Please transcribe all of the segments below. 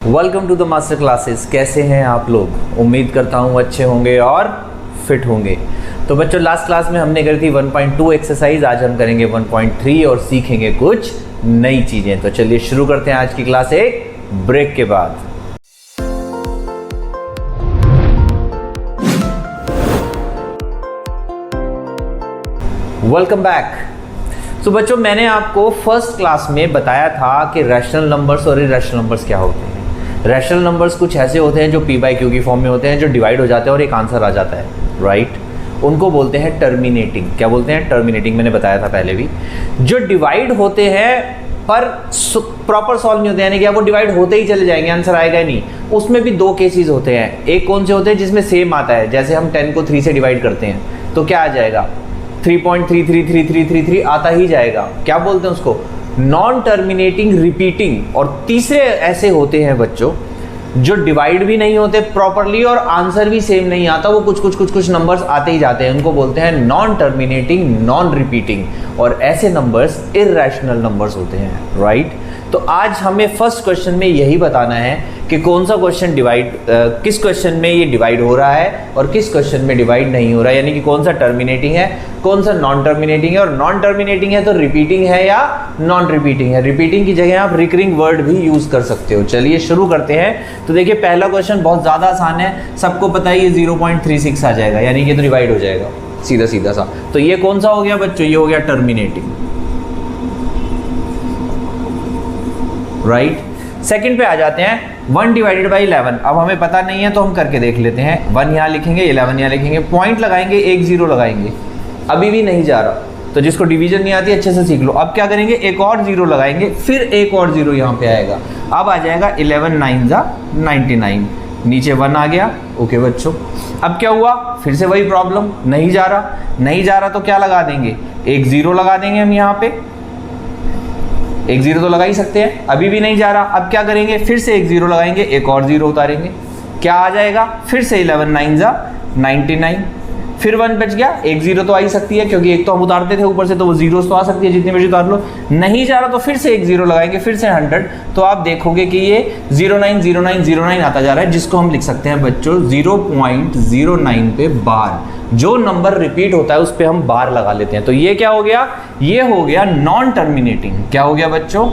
Welcome to the master classes. कैसे हैं आप लोग? उम्मीद करता हूँ अच्छे होंगे और फिट होंगे। तो बच्चों, लास्ट क्लास में हमने करी थी 1.2 एक्सरसाइज। आज हम करेंगे 1.3 और सीखेंगे कुछ नई चीज़ें। तो चलिए शुरू करते हैं आज की क्लास एक ब्रेक के बाद। Welcome back. तो बच्चों, मैंने आपको फर्स्ट क्लास में बताया था कि रैशनल नंबर्स और इरेशनल नंबर्स क्या होते हैं। रैशनल नंबर्स कुछ ऐसे होते हैं जो p/q की फॉर्म में होते हैं, जो डिवाइड हो जाते हैं और एक आंसर आ जाता है, राइट। उनको बोलते हैं टर्मिनेटिंग। क्या बोलते हैं? टर्मिनेटिंग। मैंने बताया था पहले भी। जो डिवाइड होते हैं पर प्रॉपर सॉल्व नहीं होते, यानी कि वो डिवाइड होते ही चले जाएंगे, आंसर आएगा ही नहीं। उसमें भी दो केसेस होते हैं। एक कौन से होते हैं? जिसमें सेम आता है। जैसे हम 10 को 3 से डिवाइड करते हैं तो क्या आ जाएगा? 3.333333 आता ही जाएगा। क्या बोलते हैं उसको? Non terminating repeating. और तीसरे ऐसे होते हैं बच्चों जो डिवाइड भी नहीं होते प्रॉपरली और आंसर भी सेम नहीं आता, वो कुछ नंबर्स आते ही जाते हैं। उनको बोलते हैं नॉन टर्मिनेटिंग, नॉन रिपीटिंग। और ऐसे नंबर्स इर्रेशनल नंबर्स होते हैं, राइट। तो आज हमें फर्स्ट क्वेश्चन में यही बताना है कि कौन सा क्वेश्चन किस क्वेश्चन में ये डिवाइड हो रहा है और किस क्वेश्चन में डिवाइड नहीं हो रहा है, यानी कि कौन सा टर्मिनेटिंग है, कौन सा नॉन टर्मिनेटिंग है। और नॉन टर्मिनेटिंग है तो रिपीटिंग है या नॉन रिपीटिंग है। रिपीटिंग की जगह आप रिकरिंग वर्ड भी यूज कर सकते हो। चलिए शुरू करते हैं। तो देखिए, पहला क्वेश्चन बहुत ज्यादा आसान है, सबको पता है ये 0.36 आ जाएगा, यानी कि तो डिवाइड हो जाएगा सीधा सीधा सा। तो ये कौन सा हो गया बच्चों? ये हो गया टर्मिनेटिंग, राइट। सेकंड पे आ जाते हैं 1 डिवाइडेड बाई 11। अब हमें पता नहीं है तो हम करके देख लेते हैं। 1 यहाँ लिखेंगे, 11 यहाँ लिखेंगे, पॉइंट लगाएंगे, एक 0 लगाएंगे। अभी भी नहीं जा रहा, तो जिसको डिवीजन नहीं आती अच्छे से सीख लो। अब क्या करेंगे? एक और 0 लगाएंगे, फिर एक और 0 यहाँ पे आएगा। अब आ जाएगा 11 9 जा 99, नीचे 1 आ गया। ओके बच्चों, अब क्या हुआ? फिर से वही प्रॉब्लम, नहीं जा रहा तो क्या लगा देंगे? एक 0 लगा देंगे हम यहाँ पे। एक 0 तो लगा ही सकते हैं, अभी भी नहीं जा रहा। अब क्या करेंगे? फिर से एक 0 लगाएंगे, एक और 0 उतारेंगे, क्या आ जाएगा? फिर से 11 9 जा 99, फिर 1 बच गया। एक 0 तो आ ही सकती है क्योंकि एक तो हम उतारते थे ऊपर से, तो वो 0 तो आ सकती है, जितनी मर्जी उतार लो। नहीं जा रहा तो फिर से एक 0 लगाएंगे, फिर से 100। तो आप देखोगे कि ये 090909 आता जा रहा है, जिसको हम लिख सकते हैं बच्चों 0.09 पे बार। जो नंबर रिपीट होता है उस पे हम बार लगा लेते हैं। तो ये क्या हो गया? ये हो गया नॉन टर्मिनेटिंग। क्या हो गया बच्चों?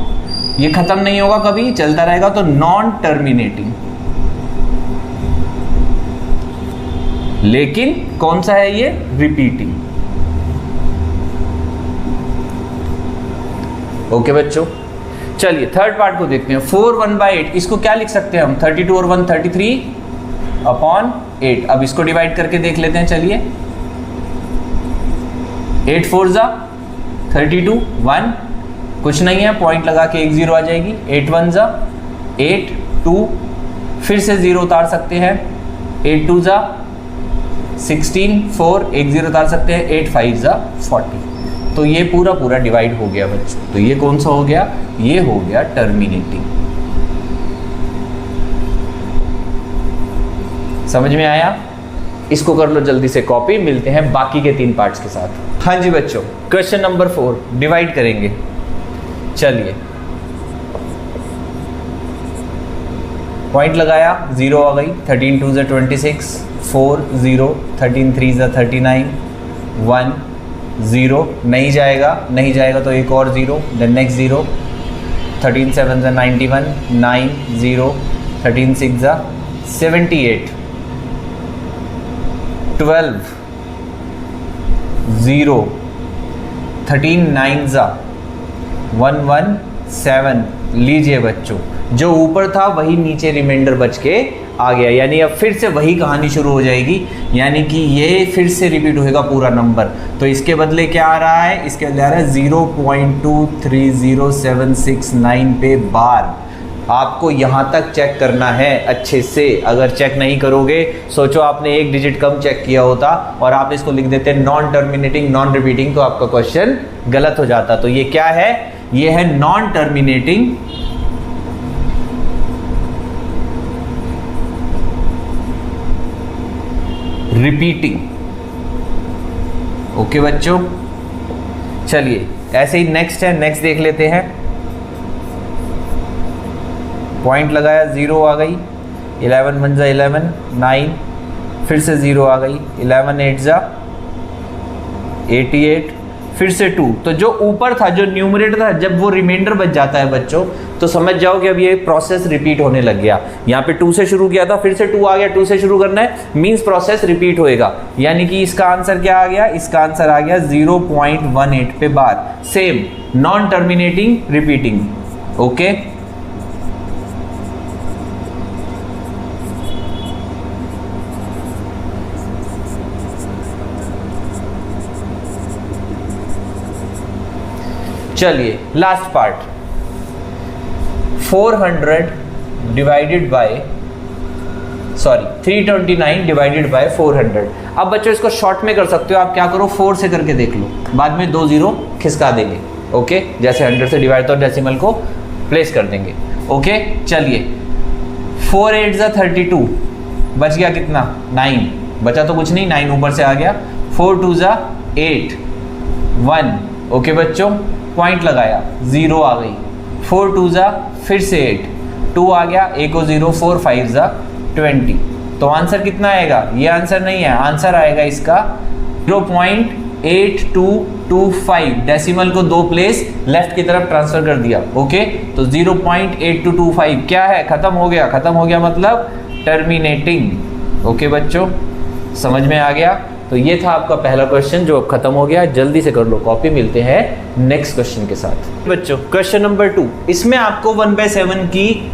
ये खत्म नहीं होगा कभी, चलता रहेगा, तो नॉन टर्मिनेटिंग। लेकिन कौन सा है ये? रिपीटिंग। ओके बच्चों, चलिए थर्ड पार्ट को देखते हैं। 4 1/8, इसको क्या लिख सकते हैं हम? 32 और 1 33/8। अब इसको डिवाइड करके देख लेते हैं। चलिए, 8 4 जा 32, 1 कुछ नहीं है, पॉइंट लगा के एक 0 आ जाएगी। 8 1 जा 8 2, फिर से 0 उतार सकते हैं। 8 2 जा 16 4, एक 0 उतार सकते हैं। 8 5 जा 40। तो ये पूरा डिवाइड हो गया बच्चों। तो ये कौन सा हो गया? ये हो गया टर्मिनेटिंग। समझ में आया? इसको कर लो जल्दी से कॉपी। मिलते हैं बाकी के 3 पार्ट्स के साथ। हाँ जी बच्चों, क्वेश्चन नंबर 4 डिवाइड करेंगे। चलिए, पॉइंट लगाया, 0 आ गई। 13 2 26, 4 0, 13 3 39, 1 0 नहीं जाएगा तो एक और 0, देन नेक्स्ट 0, 13 7 91, 9 0, 13 6 78, 12 0, 13 9 117। लीजिए बच्चों, जो ऊपर था वही नीचे रिमाइंडर बच के आ गया, यानी अब फिर से वही कहानी शुरू हो जाएगी, यानी कि ये फिर से रिपीट होएगा पूरा नंबर। तो इसके बदले क्या आ रहा है? इसके बदले आ रहा है 0.23079 पे बार। आपको यहाँ तक चेक करना है अच्छे से। अगर चेक नहीं करोगे, सोचो आपने एक डिजिट कम चेक किया होता और आप इसको लिख देते नॉन टर्मिनेटिंग नॉन रिपीटिंग, तो आपका क्वेश्चन गलत हो जाता। तो ये क्या है? ये है नॉन टर्मिनेटिंग रिपीटिंग। ओके बच्चों, चलिए ऐसे ही नेक्स्ट है, नेक्स्ट देख लेते हैं। पॉइंट लगाया, 0 आ गई, 11 1 जा 11, 9, फिर से 0 आ गई, 11 8 जा 88, फिर से 2। तो जो ऊपर था, जो न्यूमरेटर था, जब वो रिमाइंडर बच जाता है बच्चों, तो समझ जाओ कि अब ये प्रोसेस रिपीट होने लग गया। यहाँ पे 2 से शुरू किया था, फिर से 2 आ गया, 2 से शुरू करना है, मींस प्रोसेस रिपीट होएगा। यानी कि इसका आंसर क्या आ गया? इसका आंसर आ गया 0.18 पे bar. Same, non terminating, repeating. Okay, चलिए लास्ट पार्ट, 329 डिवाइडेड बाय 400। अब बच्चों इसको शॉर्ट में कर सकते हो आप, क्या करो 4 से करके देख लो, बाद में 2 0 खिसका देंगे। ओके, जैसे 100 से डिवाइड तो डेसिमल को प्लेस कर देंगे। ओके, चलिए 4 8 जा 32, बच गया कितना? 9, बचा तो कुछ नहीं, 9 ऊपर से आ गया, 4 2 जा 8 1। ओके बच्चों, पॉइंट लगाया, 0 आ गई, 4 2 जा फिर से 8, 2 आ गया, 1 को 0, 4 5 जा 20। तो आंसर कितना आएगा? ये आंसर नहीं है, आंसर आएगा इसका 0.8225। डेसिमल को 2 प्लेस लेफ्ट की तरफ ट्रांसफर कर दिया। ओके, तो 0.8225 क्या है? खत्म हो गया, खत्म हो गया मतलब टर्मिनेटिंग। ओके बच्चों, समझ में आ गया? तो ये था आपका पहला क्वेश्चन जो अब खत्म हो गया। जल्दी से कर लो कॉपी, मिलते हैं नेक्स्ट क्वेश्चन के साथ। बच्चों क्वेश्चन नंबर 2, इसमें आपको 1/7 की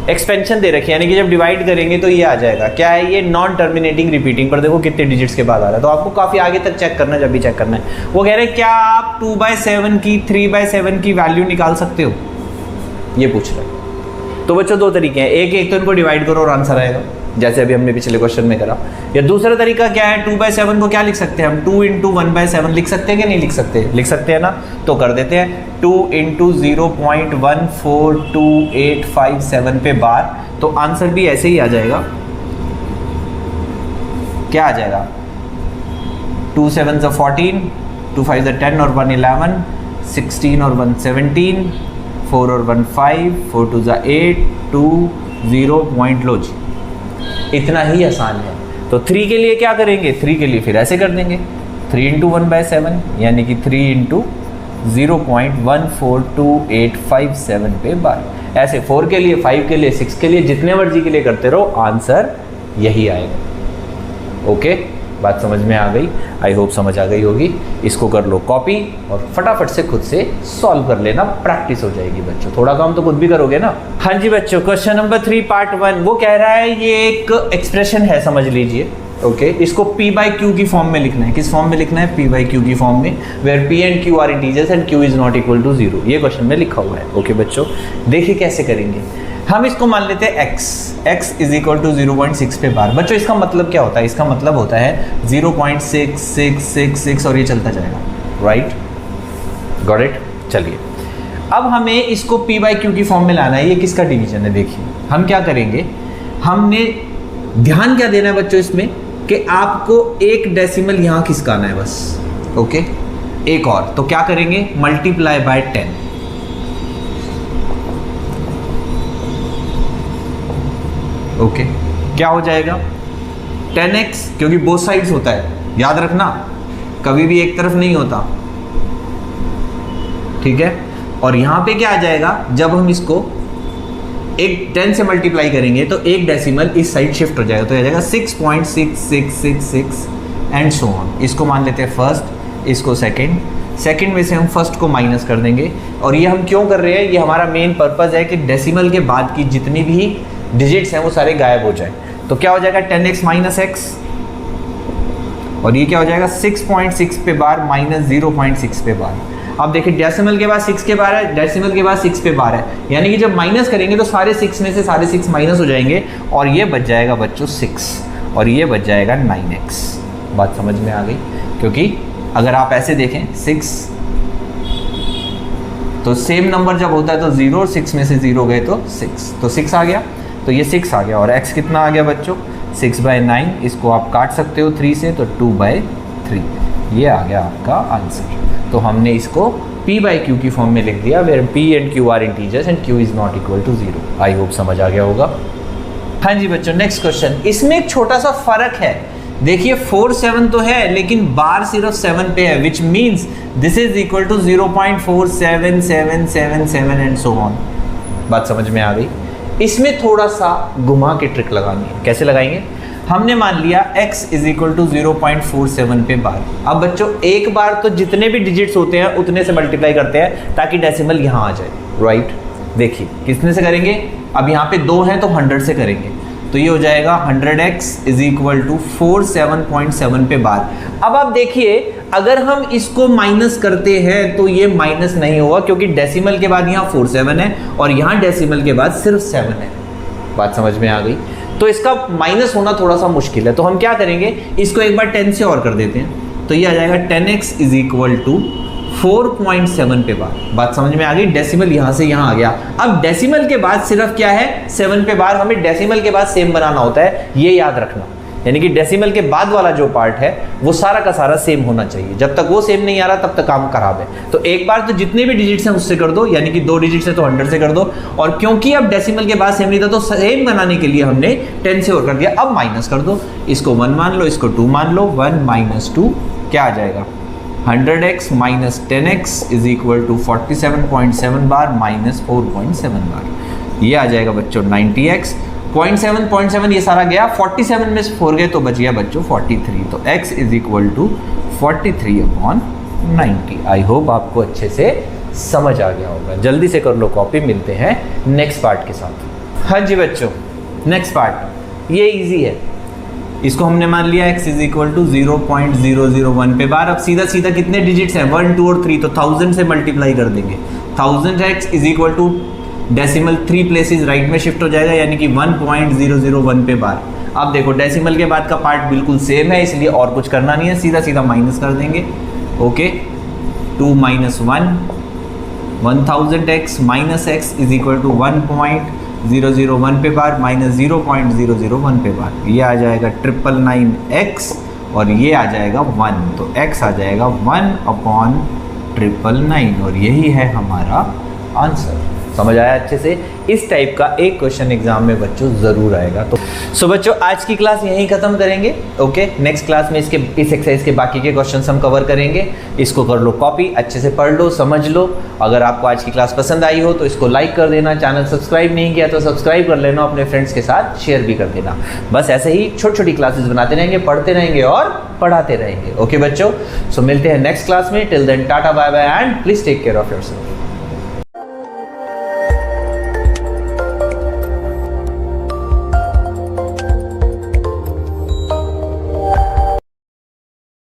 एक्सपेंशन दे रखी है, यानी कि जब डिवाइड करेंगे तो ये आ जाएगा। क्या है ये? Non terminating repeating. पर देखो कितने डिजिट्स के बाद आ रहा है, तो आपको काफ़ी आगे तक चेक करना है। जब भी चेक करना है, वो कह रहे हैं क्या आप 2/7 की 3/7 की वैल्यू निकाल सकते हो, ये पूछ रहे हैं। तो बच्चों 2 तरीके हैं, एक तो इनको डिवाइड करो और आंसर आएगा, जैसे अभी हमने पिछले क्वेश्चन में करा। या दूसरा तरीका क्या है, 2/7 को क्या लिख सकते हैं हम? 2 × 1/7 लिख सकते हैं कि नहीं लिख सकते? लिख सकते हैं ना, तो कर देते हैं 2 × 0.142857 पे बार। तो आंसर भी ऐसे ही आ जाएगा, क्या आ जाएगा? 2 7 × 14, 2 5 × 10 और 1 11, 16 और 1 17, 4 और 1 5, 4 2 × 8, 2 0 पॉइंट। लो जी, इतना ही आसान है। तो 3 के लिए क्या करेंगे? 3 के लिए फिर ऐसे कर देंगे, 3 × 1/7 यानी कि 3 × 0.142857 पे बार। ऐसे 4 के लिए, 5 के लिए, 6 के लिए, जितने मर्जी के लिए करते रहो, आंसर यही आएगा। ओके, बात समझ में आ गई? आई होप समझ आ गई होगी। इसको कर लो कॉपी और फटाफट से खुद से सॉल्व कर लेना, प्रैक्टिस हो जाएगी बच्चों। थोड़ा काम तो खुद भी करोगे ना। हाँ जी बच्चों, क्वेश्चन नंबर 3 पार्ट 1 वो कह रहा है, ये एक एक्सप्रेशन है, समझ लीजिए। ओके, इसको P/Q की फॉर्म में लिखना है। किस फॉर्म में लिखना है? P/Q की फॉर्म में, where P and Q are integers and Q is not equal to 0। ये क्वेश्चन में लिखा हुआ है। ओके बच्चों, देखिए कैसे करेंगे। हम इसको मान लेते हैं x इज इक्वल टू 0.6 पे बार। बच्चों इसका मतलब क्या होता है? इसका मतलब होता है 0.6666 और ये चलता जाएगा। Right, got it. चलिए अब हमें इसको P/Q की फॉर्म में लाना है। ये किसका डिवीजन है? देखिए हम क्या करेंगे, हमने ध्यान क्या देना है बच्चों इसमें कि आपको एक डेसिमल यहाँ खिसकाना है बस। ओके, एक और, तो क्या करेंगे? Multiply by 10। ओके, क्या हो जाएगा? 10x, क्योंकि बोथ साइड्स होता है, याद रखना, कभी भी एक तरफ नहीं होता। ठीक है, और यहां पे क्या आ जाएगा? जब हम इसको एक 10 से मल्टीप्लाई करेंगे तो एक डेसिमल इस साइड शिफ्ट हो जाएगा, तो आ जाएगा 6.6666 एंड सो ऑन। इसको मान लेते हैं फर्स्ट, इसको सेकंड में से हम फर्स्ट को माइनस कर देंगे। और ये हम क्यों कर रहे हैं? ये हमारा मेन पर्पस है कि डेसिमल के बाद की जितनी भी डिजिट्स हैं वो सारे गायब हो जाए। तो क्या हो जाएगा? 10x माइनस x, और ये क्या हो जाएगा? 6.6 पे बार माइनस 0.6 पे बार। अब देखिए डेसिमल के बाद 6 के बार है, डेसिमल के बाद 6 पे बार है, यानी कि जब माइनस करेंगे तो सारे 6 में से सारे 6 माइनस हो जाएंगे और ये बच जाएगा बच्चों 6 और ये बच जाएगा 9x। बात समझ में आ गई? क्योंकि अगर आप ऐसे देखें 6 तो सेम नंबर जब होता है तो 0 और 6 में से 0 गए तो 6, तो 6 आ गया, तो ये 6 आ गया। और x कितना आ गया बच्चों? 6/9। इसको आप काट सकते हो 3 से, तो 2/3। ये आ गया आपका आंसर। तो हमने इसको P बाई क्यू की फॉर्म में लिख दिया, where P and Q are integers and Q is not equal to 0। I hope समझ आ गया होगा। हाँ जी बच्चों, नेक्स्ट क्वेश्चन। इसमें एक छोटा सा फर्क है, देखिए 4 7 तो है लेकिन बार सिर्फ 7 पे है, which means this is equal to 0.477777 and so on. बात समझ में आ गई? इसमें थोड़ा सा घुमा के ट्रिक लगानी है। कैसे लगाएंगे? हमने मान लिया x इज इक्वल टू 0.47 पे बार। अब बच्चों एक बार तो जितने भी डिजिट्स होते हैं उतने से मल्टीप्लाई करते हैं ताकि डेसिमल यहाँ आ जाए, राइट? देखिए कितने से करेंगे? अब यहाँ पे 2 हैं तो 100 से करेंगे, तो ये हो जाएगा 100x इज इक्वल टू 47.7 पे बार। अब आप देखिए अगर हम इसको माइनस करते हैं तो ये माइनस नहीं होगा क्योंकि डेसिमल के बाद यहाँ 47 है और यहाँ डेसिमल के बाद सिर्फ 7 है। बात समझ में आ गई? तो इसका माइनस होना थोड़ा सा मुश्किल है, तो हम क्या करेंगे, इसको एक बार 10 से और कर देते हैं, तो ये आ जाएगा 10x इज इक्वल टू 4.7 पे बार। बात समझ में आ गई? डेसिमल यहाँ से यहाँ आ गया। अब डेसिमल के बाद सिर्फ क्या है, 7 पे बार। हमें डेसिमल के बाद सेम बनाना होता है, ये याद रखना। यानी कि डेसिमल के बाद वाला जो पार्ट है वो सारा का सारा सेम होना चाहिए। जब तक वो सेम नहीं आ रहा तब तक काम खराब है। तो एक बार तो जितने भी डिजिट्स हैं उससे कर दो, यानी कि 2 डिजिट्स है तो 100 से कर दो। और क्योंकि अब डेसिमल के बाद सेम नहीं था तो सेम बनाने के लिए हमने 10 से और कर दिया। अब माइनस कर दो, इसको 1 मान लो, इसको 2 मान लो। 1 माइनस 2 क्या आ जाएगा? 100x minus 10x is equal to 47.7 bar minus 4.7 bar. ये आ जाएगा बच्चों 90x। 0.7 ये सारा गया, 47 में से 4 गए तो बच गया बच्चों 43। तो x is equal to 43/90। I hope आपको अच्छे से समझ आ गया होगा। जल्दी से कर लो कॉपी, मिलते हैं नेक्स्ट पार्ट के साथ। हाँ जी बच्चों, नेक्स्ट पार्ट ये इजी है। इसको हमने मान लिया x इज इक्वल टू 0.001 पे बार। अब सीधा सीधा कितने डिजिट्स हैं, 1 2 और 3, तो 1000 से मल्टीप्लाई कर देंगे। 1000x is equal to decimal 3 places right में शिफ्ट हो जाएगा, यानी कि 1.001 पे बार। अब देखो डेसिमल के बाद का पार्ट बिल्कुल सेम है, इसलिए और कुछ करना नहीं है, सीधा सीधा माइनस कर देंगे। Okay, 2 minus 1, 1000x minus x is equal to 1.001 पे बार माइनस 0.001 पे बार। ये आ जाएगा 999x और ये आ जाएगा 1, तो x आ जाएगा 1/999 और यही है हमारा आंसर। समझ आया अच्छे से? इस टाइप का एक क्वेश्चन एग्जाम में बच्चों जरूर आएगा। तो सो बच्चों आज की क्लास यहीं खत्म करेंगे। ओके, नेक्स्ट क्लास में इस एक्सरसाइज के बाकी के क्वेश्चंस हम कवर करेंगे। इसको कर लो कॉपी, अच्छे से पढ़ लो, समझ लो। अगर आपको आज की क्लास पसंद आई हो तो इसको लाइक कर देना, चैनल सब्सक्राइब नहीं किया तो सब्सक्राइब कर लेना, अपने फ्रेंड्स के साथ शेयर भी कर देना। बस ऐसे ही छोटी छोटी क्लासेस बनाते रहेंगे, पढ़ते रहेंगे और पढ़ाते रहेंगे। ओके बच्चों, सो मिलते हैं नेक्स्ट क्लास में। Till then tata bye bye and please take care of yourself.